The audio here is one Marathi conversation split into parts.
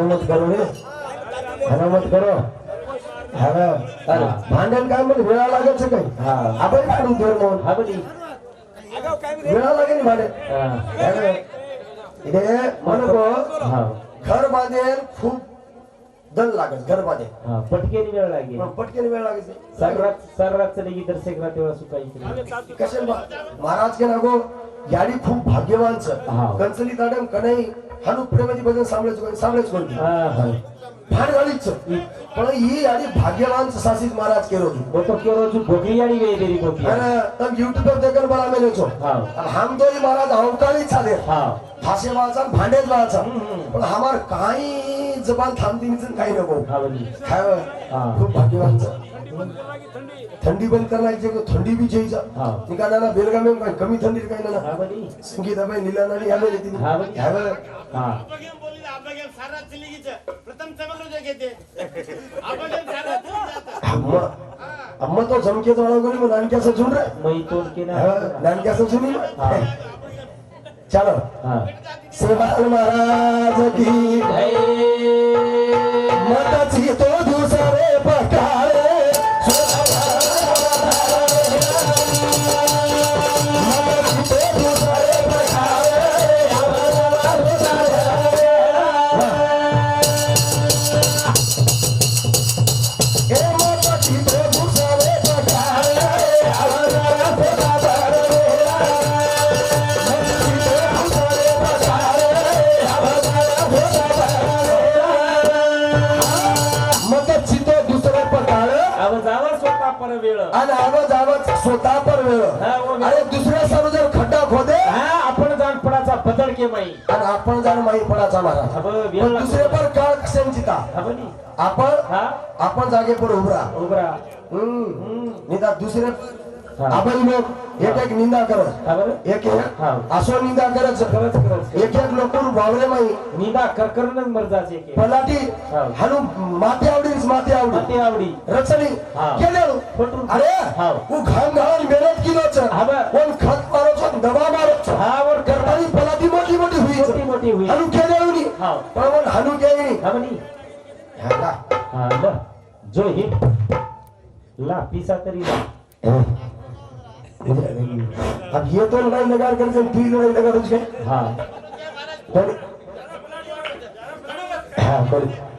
मत करो रे, मत करो. भांडण काय म्हणजे वेळा लागायचं काही आपण काढून देऊ म्हणून वेळा लागेल भांडण इथे म्हणतो घर बांधेल खूप दल लागेल घर बांधेल पटकेने वेळ लागेल पटकेने वेळ लागेल सर्रात चलेगी तर सेकरा तेव्हा सुकाई कसे महाराज के नागो याडी खूप भाग्यवान कंचली ताडम कनाई हानु प्रेमाची भजन सांभळेच कोणी भाड गाडीच पण ही याडी भाग्यवान सासित महाराज केरो तो केरो जो भोगली याडी गई देरी भोगली अरे तम YouTube पर देखकर बड़ा मैंने छो हम तो ये महाराज अवकाली छाले भाषे वाचा भांडेच वाचा पण हमार काही जबान थांबती निचन काही नको खूप भाग्यवान थंडी बंद करण्याची थंडी भी जायचा निकालाना बेलगाम में कमी थंडी काही ना संगीत अबे नीलानानी आले ती सारा चली गई प्रथम चमक जो घेते अम्मा तो झमके तो वाला गोली में नानक्याचं सुन रे मई तोड़ के ना नानक्याचं सुनी चलो सेवाल महाराज की मताची तो दुसरे पकाळे स्वतः पर वेळ अरे दुसऱ्या सर्व जर खड्डा खोदे आपण जाण पडाचा बदल के माई आणि आपण जाण माई पडाचा महाराज दुसरे पर काळ कशांचिता आपण जागे पर उभरा निदा दुसरे आपण लोक एक एक निंदा करत एक असो निंदा करत एक एक लोक वावरे माई निंदा करकरन मर्जाचे के पलाटी हानु माते आवडी रचनी केले अरे वो घाम घाल मेहनत किलो कोण खत मारो दबा मारो वर करतानी पलाटी मोठी हुई हानु केले पण हानु केली जो हिट ला पिसा तरी ला अब ये तो लड़ाई लगा कर तीन लड़ाई लगा उसके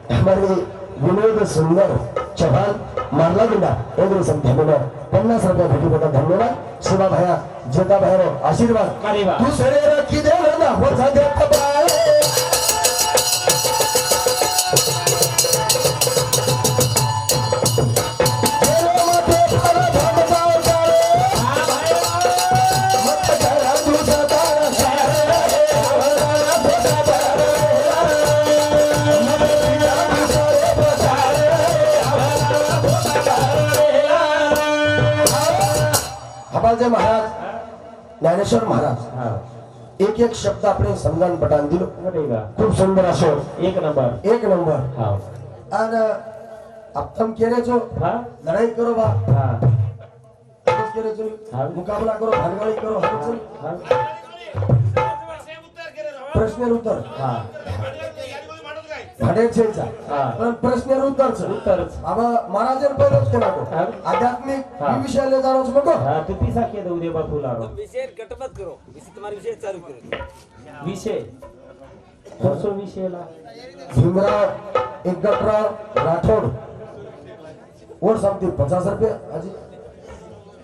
हमारे विनोद सुंदर चौहान मारला गेला एक धन्यवाद 50 रुपया भेटी बघा धन्यवाद शिवा भैया जेता भैरव आशीर्वाद तू सरे रखी दे ना हो जाते महाराज ज्ञानेश्वर महाराज एक एक शब्द अपने समजान पटान दिलो खूप सुंदर असो एक नंबर आणि अब तुम केरे जो लड़ाई करो बा केरे जो मुकाबला करो भागवाड़ी करो प्रश्न उत्तर भाडेचा पण प्रश्न उत्तर अब महाराजन पहिलोच केला को आध्यात्मिक विषयाला जाणोच नको तू पिसा के दे उदे बापूला विषय कट मत करो विषय तुम्हारे विषय चालू करो विषय परसों विषयला भीमराव एकगटराव राठौड़ और समथिंग 50 रुपये अजी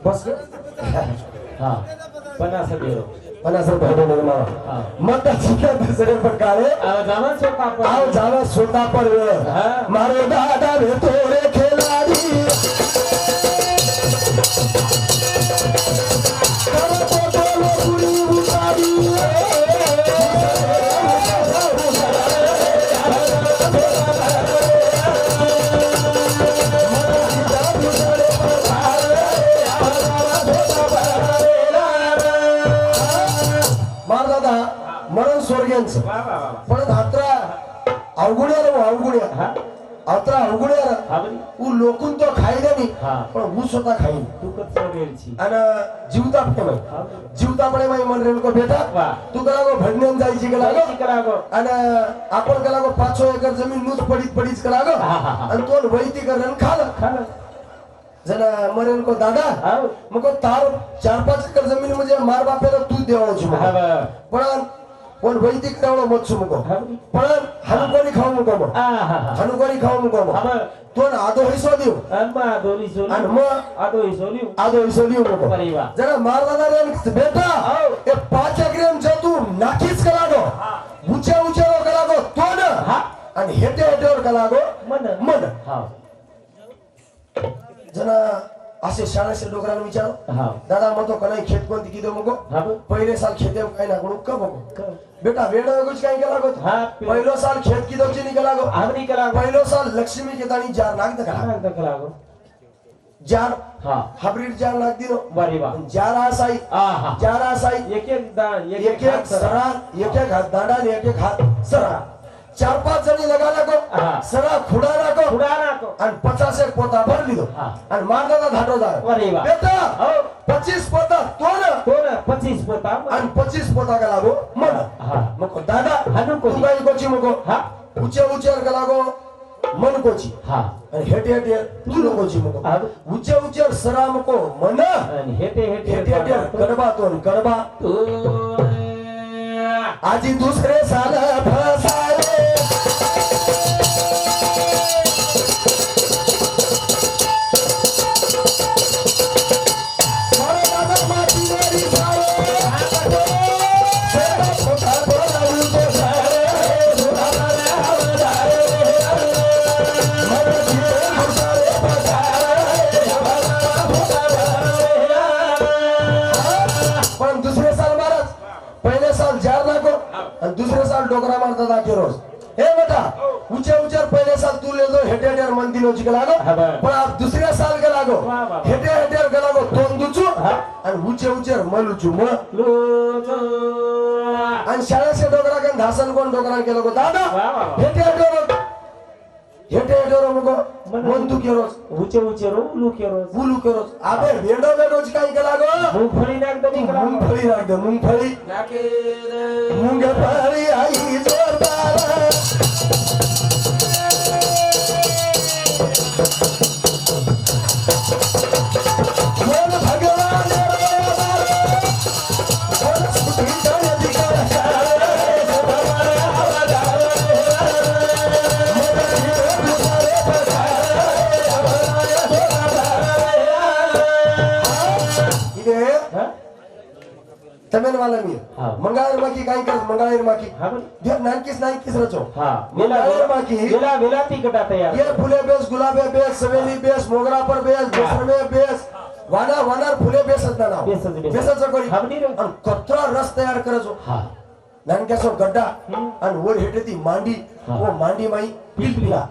बस हाँ 50 दे 50 रुपये दे मारा मत ठीक दुसरे प्रकारे जावा स्वतः पर मारो दादा रे तोरे खिलाड़ी पण धात्रा अवगुण्या अवतरा उघड्यार हा बरी उ लोकून तो खाई देनी हा. पण उ स्वतः खाईन तू कच्चा वेळची आणि जीवता पण हा जीवता पण म्हण रेणको बेटा वा. तू कला गो भडण्यान जायची गेला गो करा गो आणि आपण कला गो 500 एकर जमीन नुस पडीच कला गो हा, हा, हा. आणि तो वैती करण खाल खाला जना मरेन को दादा हा मग तार 4-5 एकर जमीन म्हणजे मार बापेला तू देवाची हा बा. पण कोण वैती करावं मत सुमको हा. पण हनुकोनी खाऊ नको मग हा हा हा हनुकोनी खाऊ नको हा मग बा. तो आदो हिस्सा देऊ अम्मा दोरी सोली आणि मग आदो सोली आदो हिस्सा देऊ नको अरे वा. जरा मारदादा रे बेटा हाव. ए 5 एकरेम जो तू नाकीच कला गो उच्या कला गो तो न हा आणि हेटेवर कला गो मन मन हा जना असे शाळेचे डोकराला विचार हा दादा मग तो कलाई खेत कोणती किदो मगो हा बा. पहिले साल खेते काय ना कोण का बगो क- बेटा वेडा कुछ काय केला गो हा पहिलो साल खेत किदो ची निकला गो आमरी करा गो पहिलो साल लक्ष्मी के दानी जार नाग दकला हा करा गो जार हा हाब्रिड जार नाग दिनो बरी वा जार आसाई आ हा जार आसाई एक एक दान एक एक सरा एक एक हात दांडा आणि एक एक हात सरा 4-5 जणी लगाला हा. गो सरा खुडा राखो उडाना को आणि 50 एक पोता भर लिदो हा. आणि मारदादा धाटो जा अरे वा. बेटा हो 25 पोता तो ना तो ना 25 पोता आणि 25 पोता का लागो मन हा मग दादा हानू कोची. तू काय कोची मग हा उचे का लागो मन कोची हा आणि हेटे तू लोकोची मग हा. उचे सरा मको मन आणि हेटे हेटे कडबा तो कडबा तो आजी दुसरे साल फसाले मारे दादा मातीवरी सारे सेवा पोटा बोलावू तो सारे सुधारले हवदारे मरे जीवे मुसारे पसारे पण दुसरे साल महाराज पहिले साल जार लागो आणि दुसरे साल डोकरा मारता दाखे रोज हे बेटा उचे पहिले साल तू ले दो हेटेर मन दिनो चिक लागो हा बा. पण आप दुसरे साल के लागो वा, वा, वा. हेटेर के लागो तोंड दुचू हा. आणि उचे मन उचू म लो आणि शाळेचे डोकरा कन धासन कोण डोकरा केलो गो दादा वा, वा, वा. हेटेर मगो मन तू केरोस उचे रो लू केरो बुलू केरोस आबे वेडो काय के लागो मूंगफली नाक दनी करा मूंगफली राख दे मूंगफली नाके मूंगफली आई जोरदार बोल भगवान बोल सुखी जन अधिकार तमेन वाला मी हाँ. मंगाळेर माकी काय करत मंगाळेर माकी हा बरी देख नानकीस रचो हा मंगाळेर माकी वेला ती कटा तयार ये फुले बेस गुलाबे बेस सवेली बेस मोगरा पर बेस बेसरमे बेस वानार फुले बेसत ना नाव बेसच बेस. बेसच कोणी हा बरी रे. आणि कचरा रस तयार करायचो हा नानक्यासो गड्डा हम्म. आणि वर हेटे ती मांडी हा. ओ मांडी माई पिलपिला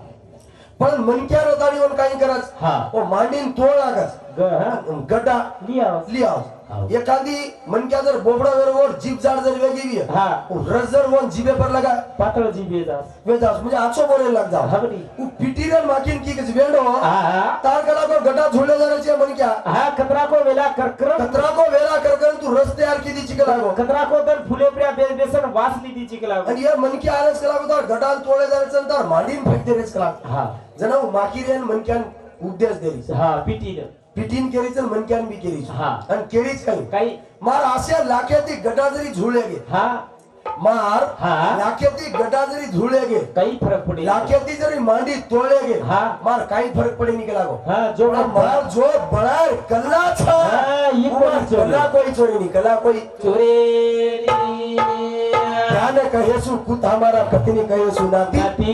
पण मनक्यार होतानी वन काही करत हा. ओ मांडीन तोळ लागत ग हा गड्डा लिया लिया हा. एखादी मनक्या जर बोबडा वेळेवर जीभ जाड जर वेगळी हा. रस जर वन जिभे पर लगा पातळ जी बेजास वेदास म्हणजे आचो बोले लाग जाओ हा बरी उ पिटीरन माकिन की कस वेडो हा हा तार कला को गड्डा झोले जाण्याचे मनक्या हा खतरा को वेला करकर कतरा को वेला कर तू रस तयार की चिकला गो खतरा को दर फुले प्रिया बेसन वासली दी चिकला आणि या मनक्या आरस कला को तर गड्डा तोळे जाण्याचं तर मांडीन फेकते रेस कला हा जना माकिरेन मनक्यान उपदेश देली हा पिटी पिटीन केलीच आणि मनक्यान बी केलीच हा. आणि केलीच काही काही मार आशा लाख्याती गड्डा जरी झुळे गे हा मार हा. लाख्याती गड्डा जरी झुळे गे काही फरक पडेल लाख्याती जरी मांडी तोळे गे हा. मार काही फरक पडे निकला गो हा जो मार जो बळार कल्ला छा हाँ, ये कोई चोरी। कल्ला कोई चोरी नहीं कल्ला कोई चोरी ध्यान कहेसु कुत हमारा कतनी कहेसु नाती नाती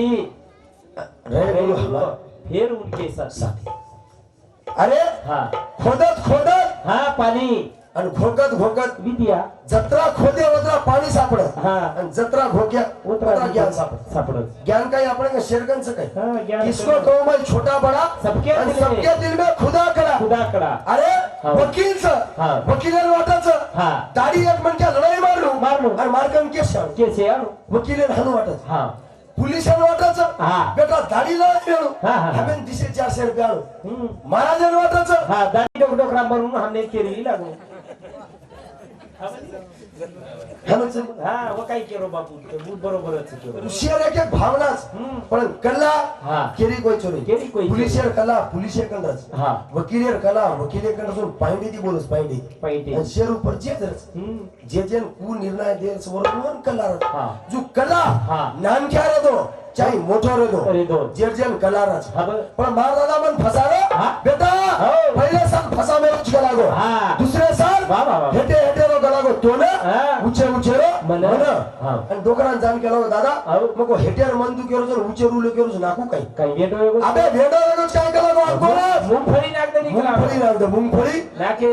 रे बोलो हमारा फिर उनके साथ साथी अरे हाँ खोदत हाँ पानी आणि घोकत विद्या जत्रा खोदे उतरा पाणी सापडत हा. आणि जत्रा घोक्या उतरा ज्ञान सापडत सापडत ज्ञान काही आपण शेरगनचं काही हाँ ज्ञान किसको कहूं मैं छोटा बड़ा सबके आणि दिल में- सबके दिल में खुदा करा खुदा कड़ा अरे हाँ. वकीलचं हाँ. वकिलेर वाटाचं हाँ दाढी एक म्हणक्या लढाई मारलो मारलो. आणि मार्कन केस शाळू कैसे यार वकिलेर हाणू वाटत हाँ पुलिसांना वाटायचं हा. बेटा दाढीला मिळू हा, हा. हमें दिसे 400 रुपये आणू हम्म. महाराजांना वाटायचं हा दाढी डोकरा मारून हमने केली लागलो हमें हा व काय केलो बापू ते बूट बरोबरच केलो शेर एक एक भावनाच पण कला हा. केरी कोई चोरी केरी कोई चोरी. पुलिसेर कला पुलिसे कंडच हा वकिलेर कला वकिले कंडसून पायंडी ती बोलस पायंडी पाहिजे आणि शेर ऊपर जेतच जे जे कु निर्णय दे बरोबर कला हा. जो कला हा. नानक्या रे दो चाहे मोठो रे अरे दो दो. जे जे कला रच हा बर. पण महाराजा मन फसारो हा. बेटा हो. पहिले साल फसा में उच गला गो हा. दुसरे साल वा, वा, वा. हेटे हेटे रो गला गो तो ना हा. उचे उचे रो मन. हा. आणि डोकरान जाण केलो दादा हो. मग हेटेर मन तू केलो जर उचे रुले केलो नाकू काय काय वेडो अबे भेडो वेगो काय केला गो अंकोला मुंगफळी नागदे निघला मुंगफळी लागतो मुंगफळी नाके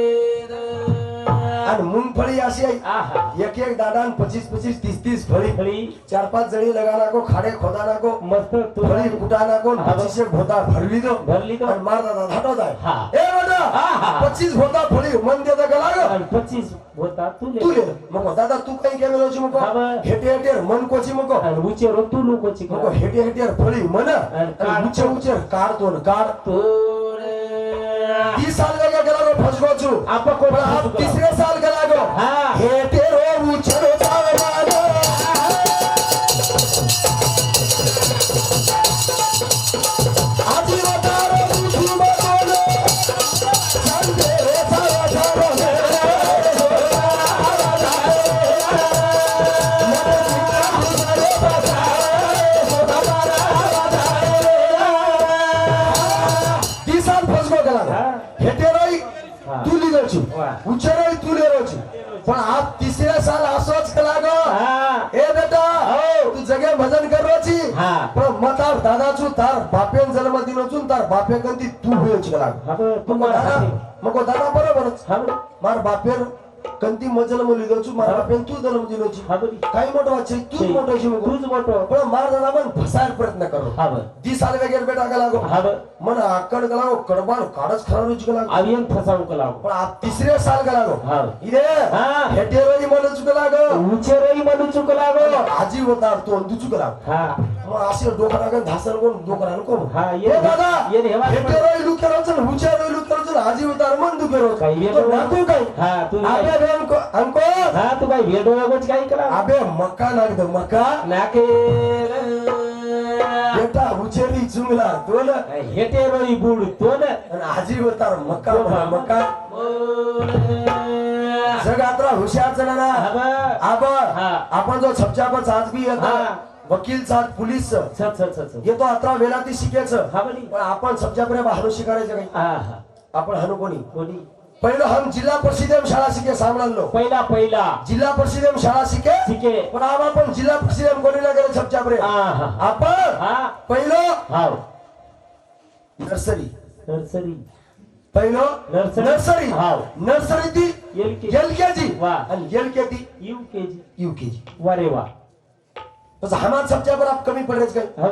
आणि मुंगफळी अशी आहे आहा एक एक दादान 25-25 30-30 फळी फळी 4-5 जणी लगाना को खाडे खोदाना को मस्त तू फळी कुटाना को 25 एक भोता भरली दो भरली दो. आणि मार दादा हटो जाय हा. ए बेटा आहा. 25 भोता फळी मन दे दे गला गो आणि 25 होता तू तू ले मग दादा तू काही केलो ची मको हा बा. हेटे हेटे मन कोची मको आणि उचे रो तू लोकोची मको हेटे हेटे फळी मन आणि उचे उचे काढतो न काढ तू 30 साल वेगळा गेला गो फसगो छु आपा को पण आप तिसरे साल गेला गो हा. हेटे रो उचे रो जावला गो आजी वतारो उठू बोलो संदे रे सारा सारा साल फसगो गेला हा. हेटे रोई हा. तू लिदो छु वा. उचे रोई तू ले रो छु पण आप तिसरे साल असोच केला गो हा ए बेटा हो. तू जगे भजन करोची हा. पण मतार दादाचू तार बापेन जन्म दिनोचून तार बापे कंती तू होयच गेला हा बर तू मग मार दादा हाते. मग दादा बरोबरच हा बर मार बापेर कंती मजल लिदोचू मार बापेन तू जन्म दिनोची हा बर काही मोठं वाचे तूच मोठं शी मग तूच मोठो पण मार दादा मन फसायला प्रयत्न करो हा बर 10 साल वेगेर बेटा गेला गो हा बर मन आकड गेला गो कडबार काडच खरारूच गेला गो. आवियन फसाऊ कलाव पण आप तिसरे साल गेला गो हा इरे हा. हेटेरोई मन चुकला गो उचे रोई म्हणून चुकला गो आजी होता तो तू चुकला हा मग असे डोकरागन धासन कोण डोकरान कोण हा, ये ए दादा ये रे, हेवा- हेटे रोई लुकेरो चल हुचे रोई लुकेरो चल आजी उतार मन दुकेरो काही तो वेडो नाकू काय हा तू अबे बेन को अंको हा तू काय वेडो गोच काय करा अबे मक्का नाक दे मक्का नाके बेटा हुचेरी चुंगला तो ना हेटे रोई बुड तो न आणि आजी उतार मक्का म्हणा, मक्का जगात्रा हुशार जणांना हा बर आबा हा. आपण जो छपच्या पर आज बी येतो हा. वकील साथ पुलिस छ येतो अत्रा वेळा ती शिकायचं हा बली पण आपण छपच्या पर बाहेर शिकायचं काही हा हा आपण हनु कोणी कोणी पहिलं हम जिल्हा परिषदेम शाळा शिके सामनालो पहिला जिल्हा परिषदेम शाळा शिके शिके पण आपण जिल्हा परिषदेम कोणी ना गेले छपच्या पर हा हा आपण हा पहिलं हा नर्सरी नर्सरी पहिलं नर्सरी. नर्सरी हाव. नर्सरी ती LKG. एलकेजी वा. आणि एलकेजी UKG यूकेजी वारे वा तसं हमार छपच्या पर आप कमी पडेच काय हा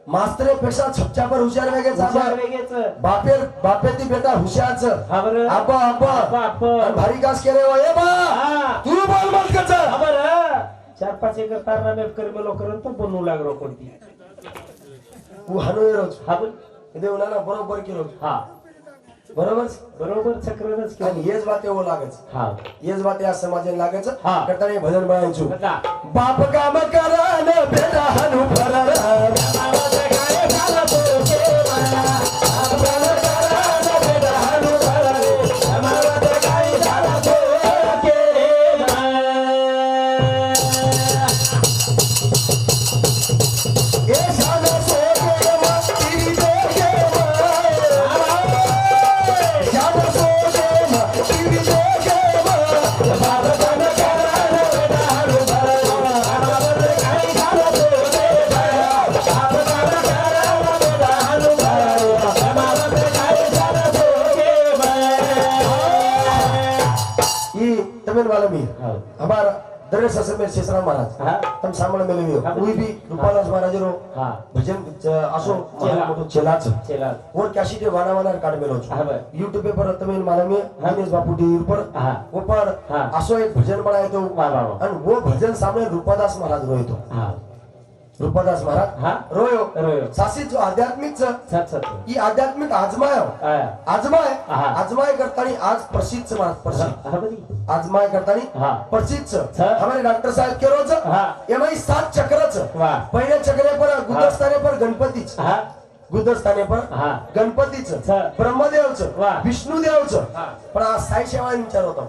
मास्तरे पेक्षा छपच्या पर हुशार वेगळे हुशार वेगेच बापे ती बेटा हुशारच हा बर आबा आबा आबा. आणि भारी कास केले हो ए बा हा तू बोल मत कच हा बर 4-5 एकर तारणा मेप कर मेलो करन तो बनवू लागलो कोणती तू हनुय रोज हा बर देवला ना बरोबर केलो हा बरोबर बरोबर चक्रनच केलं आणि हेच बाते हो लागच हा हेच बाते आज समाजाने लागच हा. करताना भजन बनायचो बघा बाप काम करा न बेटा हनु फरार तमिल वाला भी हमारा दरस असल में शेषराम महाराज हाँ। तम सामने मिले भी हाँ। कोई भी रूपादास महाराज रो हाँ। भजन असो चेला। मोठो चेलाच चला और कैसी के वाना वाना कार्ड में रोज हाँ भाई। यूट्यूब पे पर तमिल माला में दिनेश बापू टी पर हाँ। वो पर हाँ। असो एक भजन बनाए तो वाह, वाह, वाह। और वो भजन सामने रूपादास महाराज रोए तो हा રૂપાદાસ મહારાજ હા. રોયો રોયો. સાસી જો આધ્યાત્મિક છે સત સત ઈ આધ્યાત્મિક આજમાયો આજમાય હા. આજમાય કરતાની આજ પ્રસિદ્ધ છે મહારાજ પ્રસિદ્ધ હા બધી આજમાય કરતાની હા. પ્રસિદ્ધ છે છે. અમારે ડॉक्टर સાહેબ કેરો છે હા. એમાં 7 ચક્ર છે વાહ. પહેલે ચક્રે પર ગુદસ્તાને પર ગણપતિ છે હા ગુદસ્તાને પર હા. ગણપતિ છે છે. બ્રહ્મદેવ છે વાહ. વિષ્ણુદેવ છે હા. પણ આ સાઈ સેવા વિચારો તો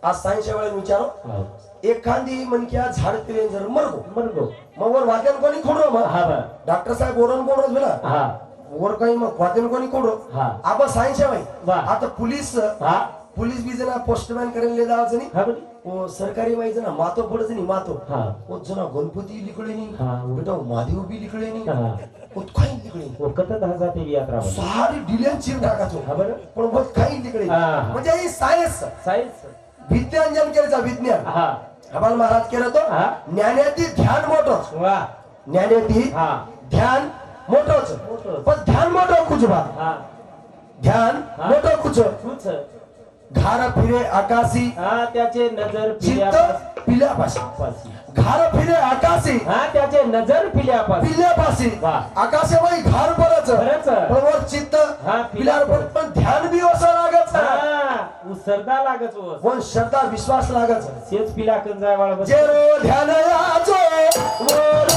આ સાઈ સેવા વિચારો एखादी मनक्या झाड पिले जर मरगो मरगो मग वर वाद्यान कोणी खोडरो मग हा बा डॉक्टर साहेब ओरन कोणच बोला हा वर काही मग वाद्यान कोणी खोडरो हा. आपण सायन्स आहे वा. आता पोलीस हा पोलीस बी जना पोस्टमॅन करेल ले जावचं नाही हा बधी ओ सरकारी माहिती ना मातो पडच नाही मातो हा ओ जना गणपती लिखले नाही हा. बेटा महादेव बी लिखले नाही हा ओ काही लिखले नाही वो कत दहा ते यात्रा बन सारी डिलेन चिर टाकाचो हा बरं पण बहुत काही लिखले हा. म्हणजे ही सायन्स सायन्स विज्ञान केलं विज्ञान हा हवाल महाराज केलं तो हा. ज्ञानेती ध्यान मोठं वा ज्ञानेती हा ध्यान मोठंच मोठं. पण ध्यान मोठं कुजबा हा ध्यान हा. मोठं कुच तूच घार फिरे आकाशी हा त्याचे नजर चित्त पिल्यापाशी पिल्यापाशी घार फिरे आकाशी हा त्याचे नजर पिल्यापाशी पिल्यापाशी वा. आकाशाबाई घार परच बरंच. पण वर चित्त हा, पिल्यावर पर पण ध्यान बी असं लागत हा उसरदा लागच वो पण श्रद्धा विश्वास लागत सेच पिला कन जाय वाळा बस जे रो ध्यान याचो वर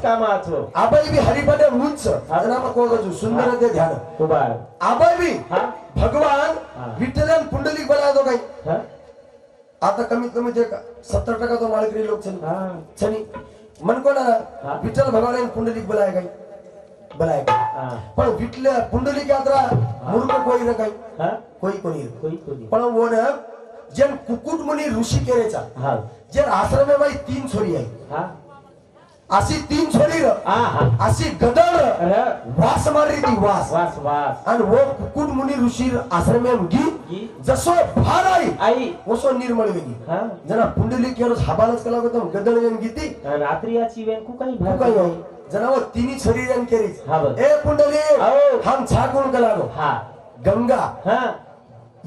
कामाचो आबाई बी हरिपदे उच्च जना कोगजू सुंदर ते ध्यान उभा आबाई बी हा भगवान हा. विठ्ठलन पुंडलिक बनावतो काही हा आता कमीत कमी ते 70% तो माळकरी लोक छन हा छनी मन कोणा हा. विठ्ठल भगवान पुंडलिक बनाय काही बनाय काही हा पण विठ्ठल पुंडलिक यात्रा मूर्ख कोई न काही हा कोई कोणी कोई कोई पण वोन जन कुकुट मुनी ऋषी केरेचा हा जर आश्रमे बाई 3 छोरी आहे हा अशी 3 छोरी र हा हा अशी गदर अरे वास मारी ती वास वास वास आणि वो कुकुट मुनी ऋषी आश्रमेम गी गी जसो भार आई आई वसो निर्मळ वेगी हा जना पुंडलिक केरोस हाबालच कला गतम गदळ वेन गीती रात्री याची वेन को काही तू काय आहे जना वो तिनी शरीरन केरीच हा बरं. ए पुंडलिक आओ. हम छाकून कलागो हा गंगा हा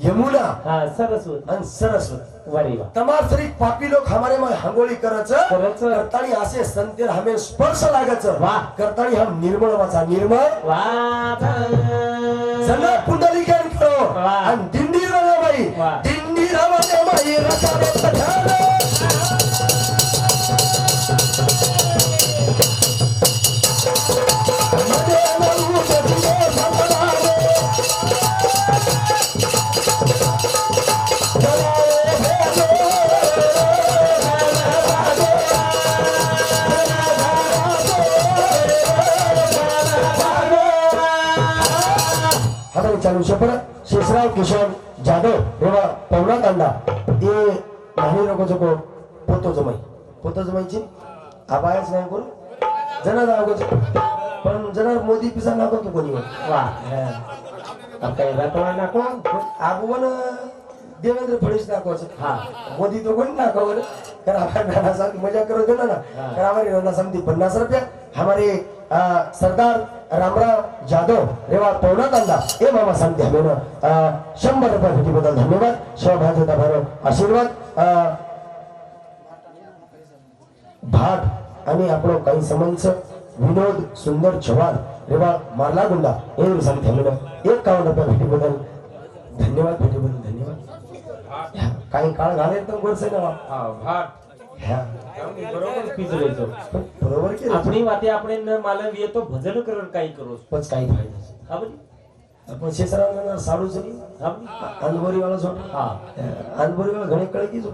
यमुना हा सरस्वती आणि सरस्वती वरी वा तमार सरी पापी लोक हमारे में हांगोळी करच करच. करतानी असे संतेर हमें स्पर्श लागच वाह. करतानी हम निर्मळ वाचा निर्मळ वा जना पुंडलिकन करो वाह. आणि दिंडी रमाबाई वाह. दिंडी रमाबाई रकाबत ध्यान चालू शपर शेषराव किशोर जाधव रेवा पवना तांडा ते नाही नको जको पोतो जमायची आबायच नाही करू जना जागोच पण जना मोदी पिसा नाको तो कोणी वा काय रातवा नाको आगवन देवेंद्र फडणवीस नाकोच हा मोदी तो कोणी नाकोवर कारण हमारे नाना साहब मजा करो देना ना कारण हमारे नाना साहब 50 रुपया हमारे सरदार रामराव जाधव रेवा पवना तांडा ए मामा सांगते हमें 100 रुपये भेटी बदल धन्यवाद सौभाग्यता भरो आशीर्वाद भाट आणि आपलो काही समंच विनोद सुंदर चव्हाण रेवा मारला गुंडा हे सांगते हमें 51 रुपये भेटी बदल धन्यवाद भेटी बदल धन्यवाद काही काळ घाले तर गोरसे ना हा भाट ह्या बरोबर पिजलेचो बरोबर की आपणी वाते આપણે ન માલમ ये तो भजन करून काही करो पच काही फायदा हा बरी आपण शेसरांना साडू चली हा अनबोरी वाला झोट हा अनबोरी वाला घणे कळे की जो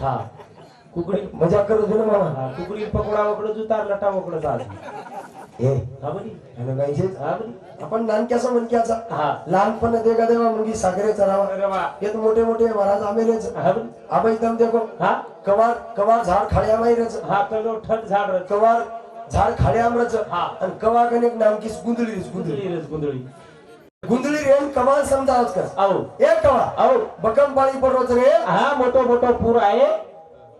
हा कुकडी मजा करू दे ना मामा कुकडी पकोडा वकडे जुतार लटा वकडे जात हे हा बरी आणि गायचे हा बरी आपण नानक्याचा मनक्याचा हा लहानपण देगा देवा मुंगी सागरेचा रावा अरे वा येत मोठे मोठे महाराज आमेलेच हा बरी आबा एकदम देखो हा कवार कवार झाड खाड्या माहिरच हा कलो ठट झाड रच कवार झाड खाड्या आमरच हा. आणि कवा कनेक नाम की गुंदली गुंदली गुंदळी गुंदली रेन कमाल समजा आज कर आओ एक कवा आओ बकम पाणी पडरोच रे हा मोठो मोठो पूर आहे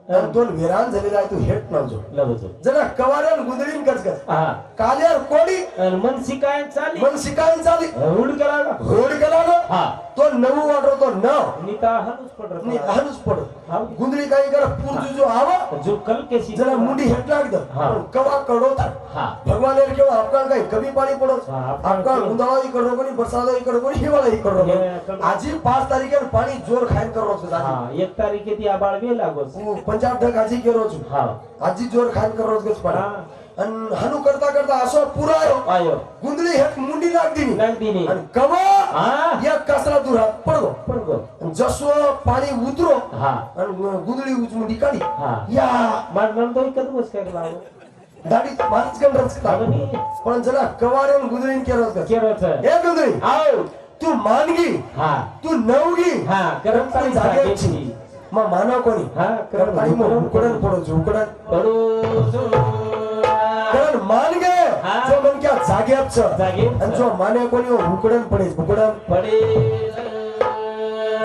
आणि दोन विरान झालेला आहे तू हेट नव्हतो लवजो जरा कवाऱ्यान गुंदळीन कच कर हा काल्यार कोडी आणि मन शिकाय चाली मन शिकायन चाली हुड केला ना होड केला ना हा तो नऊ वाटो तो नव नीता हनुस पडर नी हनुस पड हा गुंदळी काही कर पूर जो आवा जो कल के सी जरा मुंडी हेट लाग दे हा. कवा कडो था हा भगवान ने केवा आपकाल काही कमी पाणी पडो हा, आपकाल आपकाल उंदाळा इकडो कोणी बरसात इकडो कोणी हिवाळा इकडो हे, कोणी आजी 5 तारखेला पाणी जोर खायन करो हा आजी 1 तारीखे ती आबाळ वे लागोस पंजाब ढग आजी केरो छु हा आजी जोर खायन करो गस हा. पाणी आणि हनु करता करता असो पुरा आयो आयो गुंदळी हेट मुंडी लाग दिनी लागदिनी आणि कवा हा या कसरा दुरा पडगो पडगो आणि जसो पाणी उतरो हा आणि गुंदळी उचमुंडी काढी हा या मार नंतर कद बस काय लावो दाढी मारच कंडरच लागनी पण जरा कवारेन गुंदळीन केरो कर केरोच हे गुंदळी आओ तू मानगी हा तू नवगी हा करम पण पाणी जागेची जागेची मग मानव कोणी हा करम आणि मग उकडन पडो उकडन पडो कारण मान गे हा. जो मन क्या जागेच जागेच. आणि जो माने कोणी उकडन पडे उकडन पडे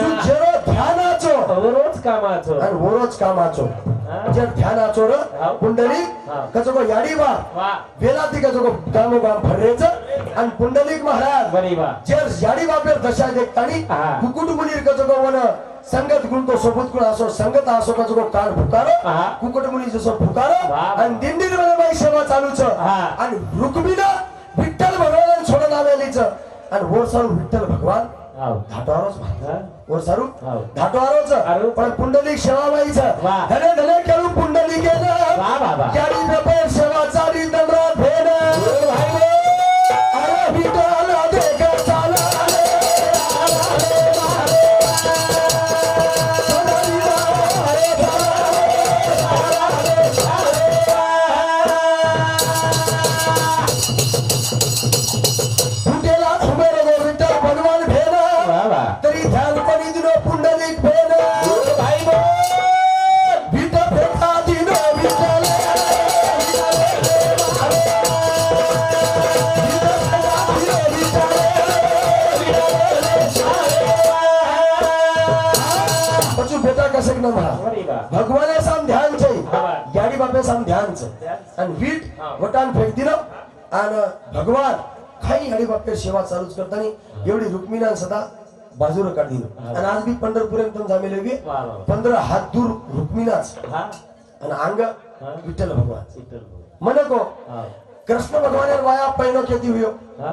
जो जेरो ध्यानाचो रोज कामाचो आणि वरोच कामाचो हा. जे ध्यानाचो र हा. पुंडलिक हा. कचो को याडी बा वा वेलाती कचो को गामो गाम भरेच आणि पुंडलिक महाराज बरी बा जे याडी बापेर दशा देखतानी हा. कुकुट मुनीर कचो को वन संगत गुण तो सबूत गुण असो संगत असो कचो को कान फुकारो हा. कुकुट मुनी जसो फुकारो वा. आणि दिंडीर मध्ये बाई सेवा चालूच हा. आणि रुक्मिणा विठ्ठल भगवान सोडून आलेलीच आणि वर सारू विठ्ठल भगवान आओ धाटवारोच हा वर सारू हो. धाटवारोच अरे. पण पुंडलिक सेवा बाईचा वा. धने धने केलू पुंडलिक वा बाबा याडी पेपर सेवा चाली दमरा भेन अरे विठ्ठल देख चाला फुटेला उभे रे विठ्ठल भगवान भेन वा वा तरी ध्यान कोणी दिलो पुंडलिक भेन भाई बोल विठ्ठल भेटा दिलो विठ्ठल પછી બેટા કસક ન મહા बरी बा ભગવાને સામ ધ્યાન છે હા. ગાડી બાપે સામ ધ્યાન છે અને વીટ હા. વટાન ફેંક દીનો અને ભગવાન ખાઈ ગાડી બાપે સેવા ચાલુ જ કરતા ની એવડી રૂકમીના સદા બાજુને કાઢી દીધો હા. અને આજ બી પંઢરપુરે તમે જામી લેવી वा वा 15 હાથ દૂર રૂકમીના છે हा અને આંગ હા. વિઠ્ઠલ ભગવાન सीतल મને કહો हा કૃષ્ણ ભગવાને વાયા પૈનો કેતી હુયો हा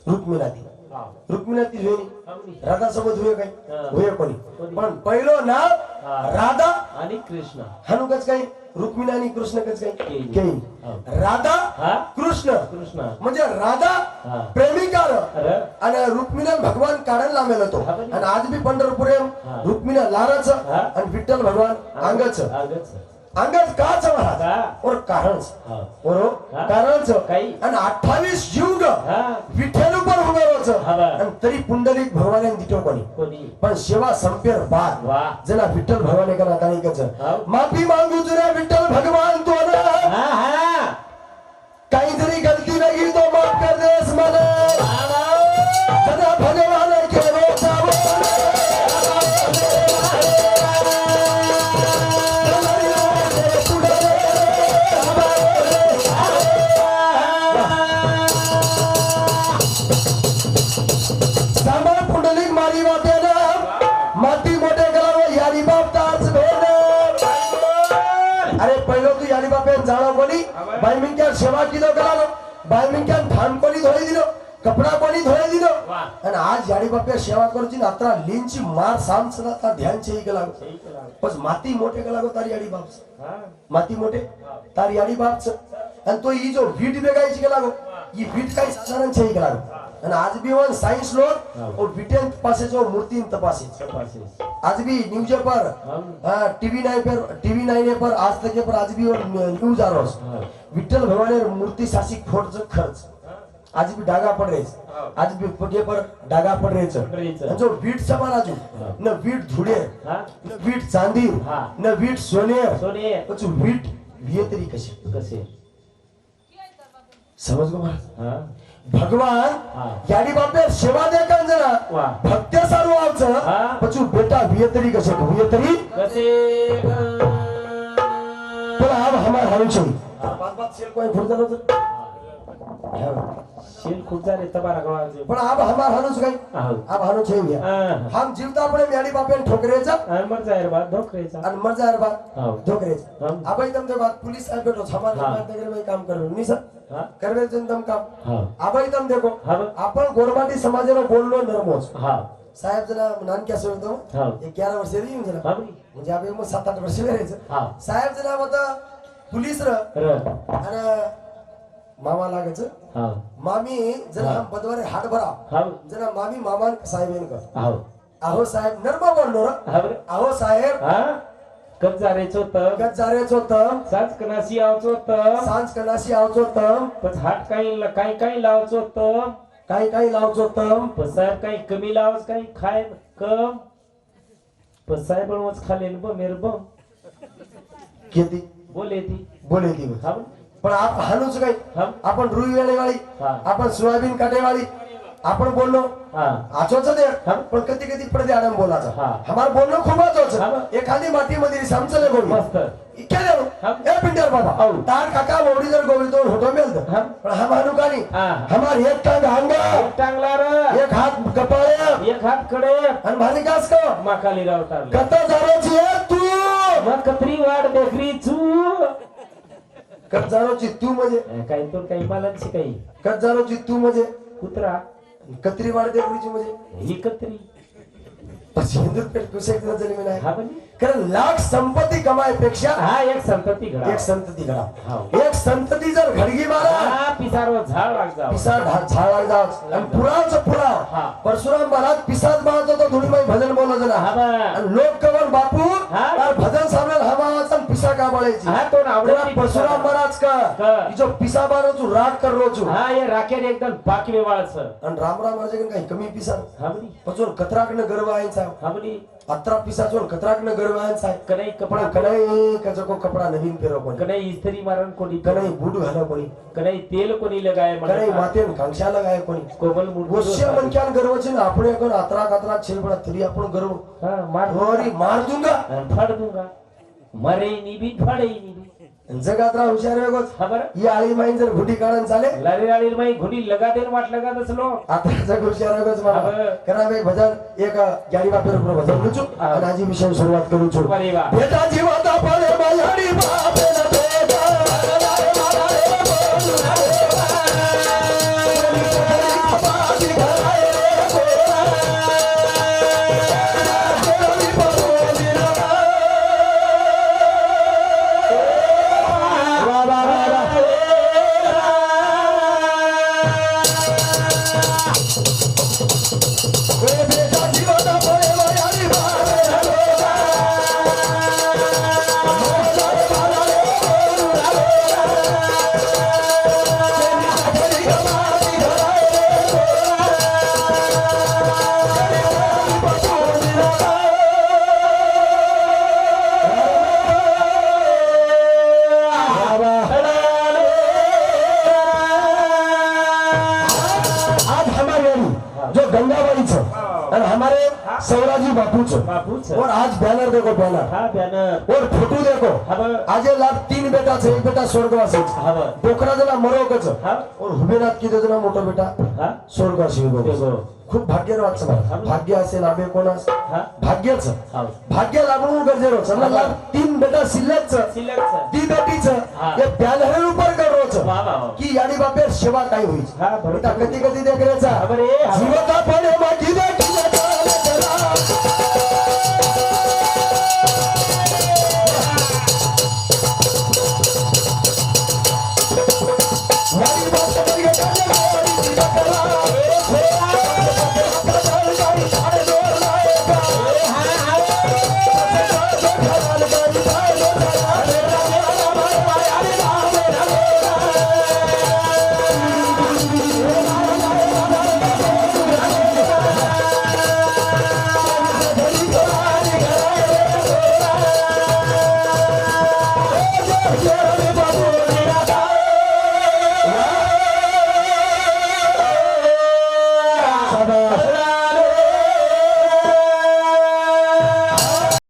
રૂકમીનાથી हा રૂકમીનાથી જોઈ अगदी. રાધા સંબંધ હુયો કઈ હા. હુયો કોની કોની? પણ પહેલો નામ હા. રાધા आणि कृष्ण હાનું કચ કઈ रुक्मिणी कृष्ण कच केई. काही केई हा. राधा हा कृष्ण कृष्ण म्हणजे राधा हा. प्रेमिकार अरे आणि रुक्मिणी भगवान काढायला लावलेला होतो हा, बरोबर. आणि आज बी पंढरपुरे हा. रुक्मिणी लाराच हा. आणि विठ्ठल भगवान अंगच आगच अंगच काच महाराज का और कारण हा और हा. कारणच काही. आणि 28 युग हा विठ्ठल उपर उभारोच हा बा. आणि तरी पुंडलिक भगवान दिठो कोणी कोणी पण सेवा संपेर बाद वा जना विठ्ठल भगवान करा काही कच हा. माफी मागू तुझ्या विठ्ठल भगवान तो ना हा हा काही जरी गलती नाही तो माफ कर देस मला सदा भगवान के रोजावो सांभाळ पुंडलिक मारी वाटे ना माती मोठे करा यारी बाप ताच भेद अरे पहिलो तू यारी बापे जाणो कोणी बाई मिंक्या सेवा किलो करा बाई मिंक्या धान कोणी धोई दिलो कपडा कोणी धोई दिलो आणि आज याडी बापे सेवा करूची ना आता लिंची मार साम सदा ध्यान छे गेला बस माती मोठे कलागो तारी याडी बाप हा माती मोठे तारी याडी बाप आणि तो ही जो वीट बेगायची गेला गो ही वीट काही साधारण छे गेला અને આજ બી વન સાયન્સ લોટ હા. और विटेन तपासे जो मूर्ति तपासे तपासेस आज भी न्यूज पर हाँ. टीवी9 पर आज तक पर आज भी न्यूज आ रहा है हाँ. विठ्ठल भगवान मूर्ति सासी खोट जो खर्च आज भी डागा पड़ रहे हाँ. आज भी पगे पर डागा पड़ रहे पड़ रहे हैं जो वीट समान आजू हाँ. न वीट धुड़े हाँ. न वीट चांदी हाँ. न वीट सोने सोने પછી વીટ વિયતરી કશે कसे समज गो महाराज हाँ. ભગવાન હા. યાડી બાપે સેવા દે કંજના વાહ. ભક્તે સારું આવશે હા. પછી બેટા વિયતરી કશે વિયતરી कसे પણ આ હમાર હારું છે બાત બાત સેલ કોઈ ફૂટતો નતો शेल खूप झाले तबारा गळाचे પણ આ હમાર હારું છે કઈ आहो આ હારું છે વ્યા हाँ. हम जीवता આપણે યાડી બાપે ઠોકરે છે मर जायर बाद धोकरेचा અને મરજાર બા આવો ઠોકરે છે हाँ. આ ભાઈ તમ વાત पुलिस आ बैठो हमार हाँ. नगर में काम करो नहीं सर हाँ. करवे जन तम काम हाँ. આ ભાઈ તમ देखो हाँ. आपण गोरमाटी समाजेનો बोललो नरमो છે हाँ. साहेब जना नान क्या सोडतो हाँ. 11 वर्ष येईल जना हाँ बरी. म्हणजे आपण मग 7-8 वर्ष वेरायचं हाँ. साहेब जना मत पुलिस र र आणि मामा लागायचं हाँ. मामी जरा हाँ. हम बदवारे हाट भरा हाँ. जरा मामी मामान साहेब का आहो आहो साहेब नरमा बोललो र हाँ बरी. आहो साहेब हाँ. कब जारेच होतं गजारेचो तम साज कनाशी आवचं होतं सांज कनाशी आवचो तम पण हात काही लावचं होतं काही काही लावचो तम पण साहेब काही कमी लावच काही खाय कम पण साहेब बनवच खाले न बम मेर बम किती बोले ती बोले ती हा बरी. पण आप हानूच काही हा. आपण रुई वेळेवाळी हा. आपण सोयाबीन काटेवाळी आपण बोललो हा. आचोच दे हा. पण कधी कधी पडदे आडम बोलाचा हा. हमार बोलणं खूप आचोच हा. एखादी माती मध्ये समचले गोवी मस्त क्या देऊ हा. ए पिंडर बाबा औ. तार काका मोडी जर गोवी तो होटो मेल हा. पण हम अनुकानी हा. हमार एक टांग हांगा एक टांगला र एक हात कपाळे एक हात कडे आणि भारी कास का माकाली रावतारले कत जारोची आहे तू मग कत्री वाट देखरी चू कत जारोची तू म्हणजे काही तो काही मालांची काही कत जारोची तू म्हणजे कुत्रा कत्री वाढ देखरीची म्हणजे ही कत्री પછી हिंदू पेट कुसे एक जरी नाही हा बनी कारण लाख संपत्ती कमायपेक्षा हा एक संतती घडा एक संतती घडा हा. एक संतती जर घडगी मारा हा पिसारो झाड लाग जाव पिसा झाड लाग जाव आणि पुरावचं पुराव हा. परशुराम महाराज पिसाच बाळतो तो धुळीमाई भजन बोलत ना हा बा. आणि लोक कवन बापू हा. तार भजन सामने हवाचा पिसा का बळायची हा तो आवडे परशुराम महाराज का का. जो पिसा बारो तू राग कर रोचू हा ये राखेर एकदम पाकवे वाळच आणि रामराम राजे काही कमी पिसा हा बनी पचून कतराकनं गर्व आयचा हा बनी अत्रा पिसाचून कतराकनं गर्व आयचा कनाई कपडा पण कणाई कचको कपडा नवीन पेरो कोणी कनाई इस्त्री मारण कोणी कणाई बूट घाला कोणी कनाई तेल कोणी लगाय कणाई म्हणा मातेन कांक्षा लगाय कोणी कोमल मुंडू गोष्य मनक्यान गर्वचे ना आपण एकूण अतरा कतरा छिलपडा तरी आपण गर्व हा मार होरी मार दूंगा फाड दूंगा मरे निबी फाडे निबी जगात राह हुशार वेगोच हा बरं ही आळी माईन जर घुटी काढून चाले लारी लारी माई घुडी लगा देन वाट लगा दसलो आता जग हुशार वेगोच मला हा. करा एक भजन एक गाडी वापर भजन लुचू हा. आणि आजी विषय सुरुवात करू छु अरे वा बेटा जीवाता पडे मायाडी बापे न बेटा सौराजी बापूच बापूच और आज बैनर देखो बैनर हा बैनर और फोटो देखो हा बरं आज लाभ 3 बेटा छे एक बेटा स्वर्गवासी हा बरं डोकरा जना मरोकच हा और हुबेनाथ किती जना मोठा बेटा हा स्वर्गवासी देखो. होतो खूप भाग्य वाटचं मला भाग्य असेल लाभे कोणास हा भाग्यच हा भाग्य लाभणं गरजेचं समजा लाभ 3 बेटा शिल्लकच सिलेक्ट ती बेटीच हा. हे बॅनर उपर करोच वा वा वा. की याडी बापेर सेवा काय होईल हा बरं बेटा कधी कधी देखरेचा हा बरे हा बरं. जीवता पडे माझी देखी वाडी बाप अरे